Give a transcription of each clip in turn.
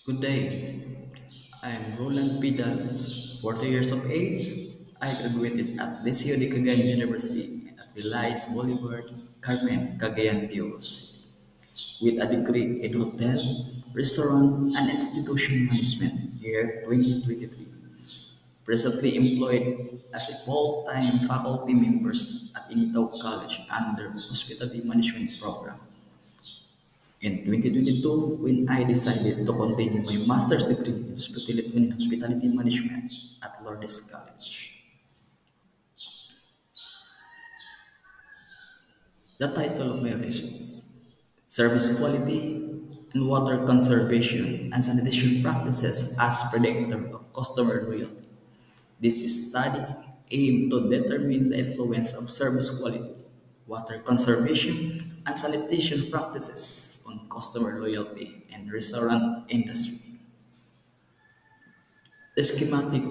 Good day. I'm Roland P. Dalos, 40 years of age. I graduated at Liceo de Cagayan University at Elias Boulevard, Carmen, Cagayan de Oro City, with a degree in hotel, restaurant, and institution management year 2023. Presently employed as a full-time faculty member at Initaw College under Hospitality Management Program. In 2022, when I decided to continue my master's degree in hospitality management at Lourdes College. The title of my research: Service Quality and Water Conservation and Sanitation Practices as Predictor of Customer Loyalty. This study aimed to determine the influence of service quality, water conservation, and sanitation practices on customer loyalty in restaurant industry. The schematic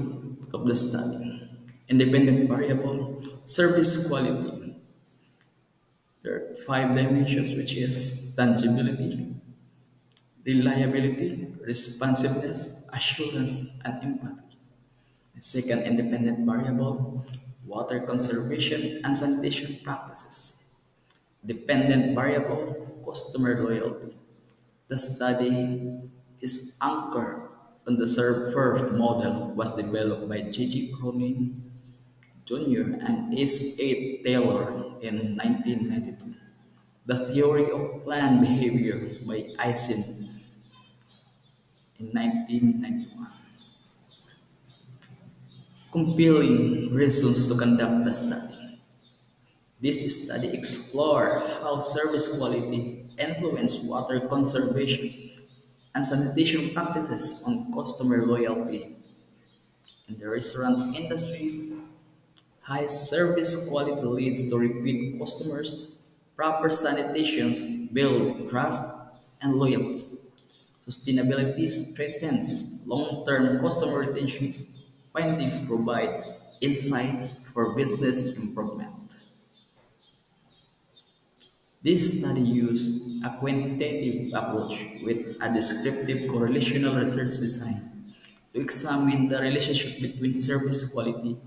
of the study. Independent variable, service quality. There are five dimensions, which is tangibility, reliability, responsiveness, assurance, and empathy. The second independent variable, water conservation and sanitation practices. Dependent variable, customer loyalty. The study is anchored on the serve-first model was developed by J.G. Cronin Jr. and S.A. Taylor in 1992. The theory of planned behavior by Eisen in 1991. Compelling reasons to conduct the study. This study explored how service quality influence water conservation and sanitation practices on customer loyalty. In the restaurant industry, high service quality leads to repeat customers. Proper sanitations build trust and loyalty. Sustainability strengthens long-term customer retentions. Findings provide insights for business improvement. This study used a quantitative approach with a descriptive correlational research design to examine the relationship between service quality,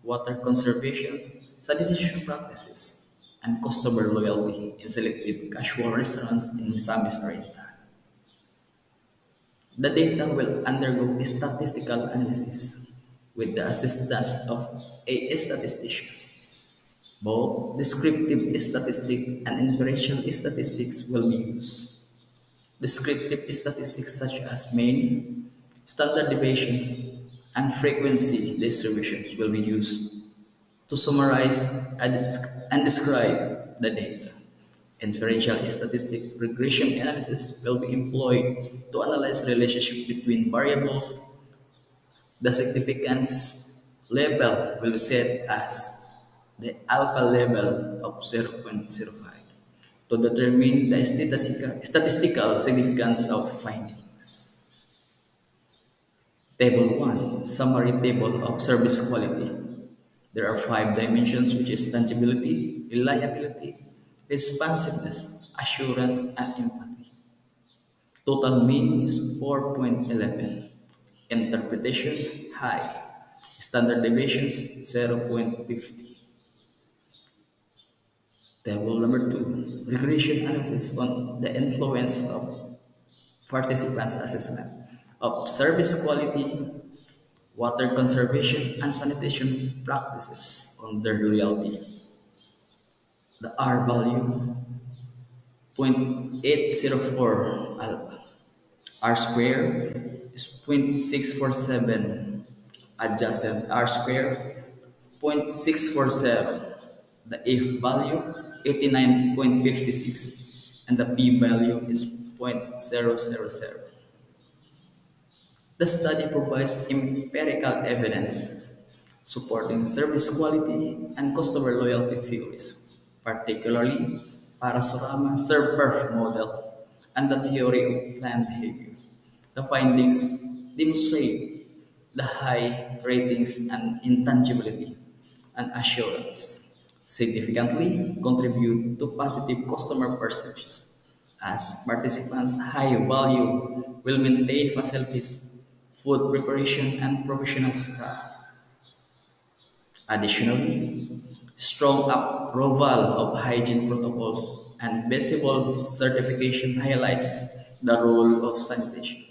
water conservation, sanitation practices, and customer loyalty in selected casual restaurants in Misamis Oriental. The data will undergo a statistical analysis with the assistance of a statistician. Both descriptive statistics and inferential statistics will be used. Descriptive statistics such as mean, standard deviations, and frequency distributions will be used to summarize and describe the data. Inferential statistic regression analysis will be employed to analyze relationship between variables. The significance level will be set as the alpha level of 0.05 to determine the statistical significance of findings. Table 1, Summary Table of Service Quality. There are five dimensions, which is tangibility, reliability, responsiveness, assurance, and empathy. Total mean is 4.11. Interpretation high. Standard deviations 0.50. Table number 2. Regression analysis on the influence of participants' assessment of service quality, water conservation, and sanitation practices on their loyalty. The R value 0.804 alpha. R square is 0.647. Adjacent R square 0.647. The F value 89.56 and the P value is 0.000. The study provides empirical evidence supporting service quality and customer loyalty theories, particularly Parasorama serve-first model and the theory of planned behavior. The findings demonstrate the high ratings and intangibility and assurance significantly contribute to positive customer perceptions as participants high value will maintain facilities, food preparation, and professional staff. Additionally, strong approval of hygiene protocols and visible certification highlights the role of sanitation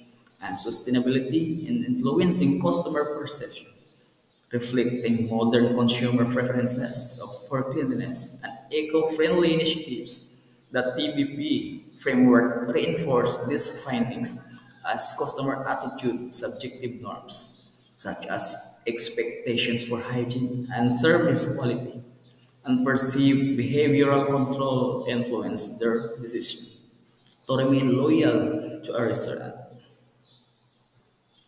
and sustainability in influencing customer perception, reflecting modern consumer preferences for cleanliness and eco-friendly initiatives. The TBP framework reinforced these findings as customer attitude subjective norms, such as expectations for hygiene and service quality, and perceived behavioral control influence their decision to remain loyal to a restaurant.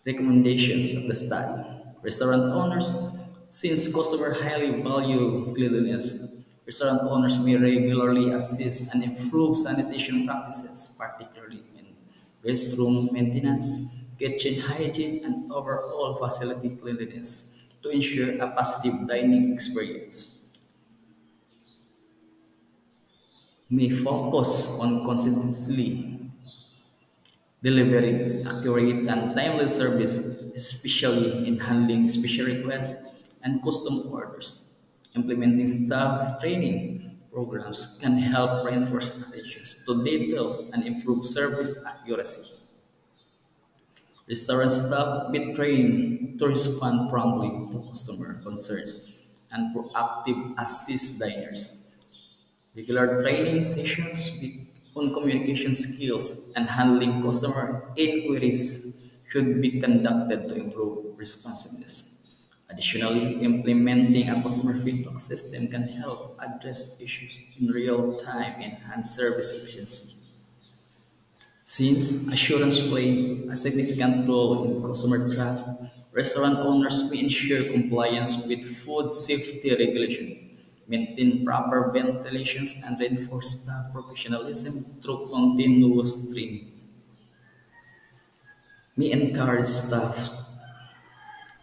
Recommendations of the study. Restaurant owners, since customers highly value cleanliness, restaurant owners may regularly assist and improve sanitation practices, particularly in restroom maintenance, kitchen hygiene, and overall facility cleanliness to ensure a positive dining experience. May focus on consistently delivering accurate and timely service, especially in handling special requests and custom orders. Implementing staff training programs can help reinforce attention to details and improve service accuracy. Restaurant staff be trained to respond promptly to customer concerns and proactive assist diners. Regular training sessions on communication skills and handling customer inquiries should be conducted to improve responsiveness. Additionally, implementing a customer feedback system can help address issues in real time and enhance service efficiency. Since assurance play a significant role in customer trust, restaurant owners may ensure compliance with food safety regulations, maintain proper ventilations, and reinforce staff professionalism through continuous training. May encourage staff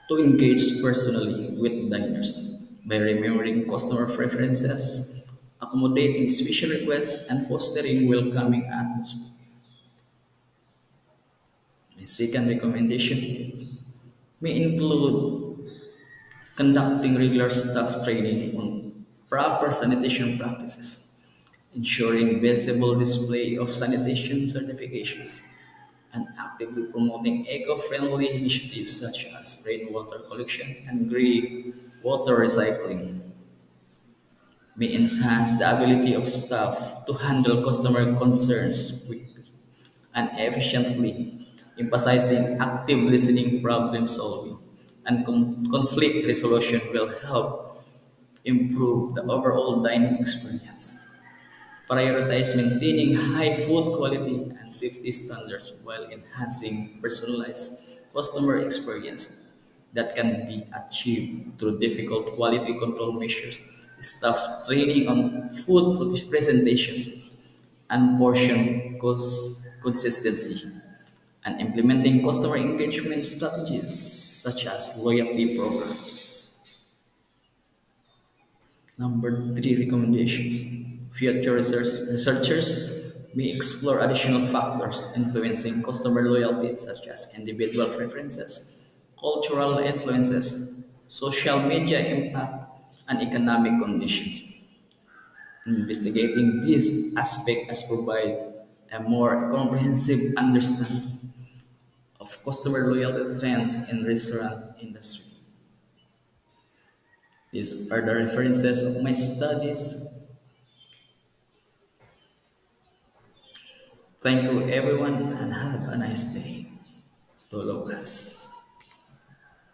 to engage personally with diners by remembering customer preferences, accommodating special requests, and fostering welcoming atmosphere. My second recommendation is may include conducting regular staff training on proper sanitation practices, ensuring visible display of sanitation certifications, and actively promoting eco-friendly initiatives such as rainwater collection and grey water recycling may enhance the ability of staff to handle customer concerns quickly and efficiently, emphasizing active listening, problem solving, and conflict resolution will help improve the overall dining experience. Prioritize maintaining high food quality and safety standards while enhancing personalized customer experience that can be achieved through difficult quality control measures, staff training on food presentations, and portion consistency, and implementing customer engagement strategies such as loyalty programs. Number three recommendations. Future researchers may explore additional factors influencing customer loyalty, such as individual preferences, cultural influences, social media impact, and economic conditions. Investigating these aspects provide a more comprehensive understanding of customer loyalty trends in restaurant industry. These are the references of my studies. Thank you everyone and have a nice day. Tologas.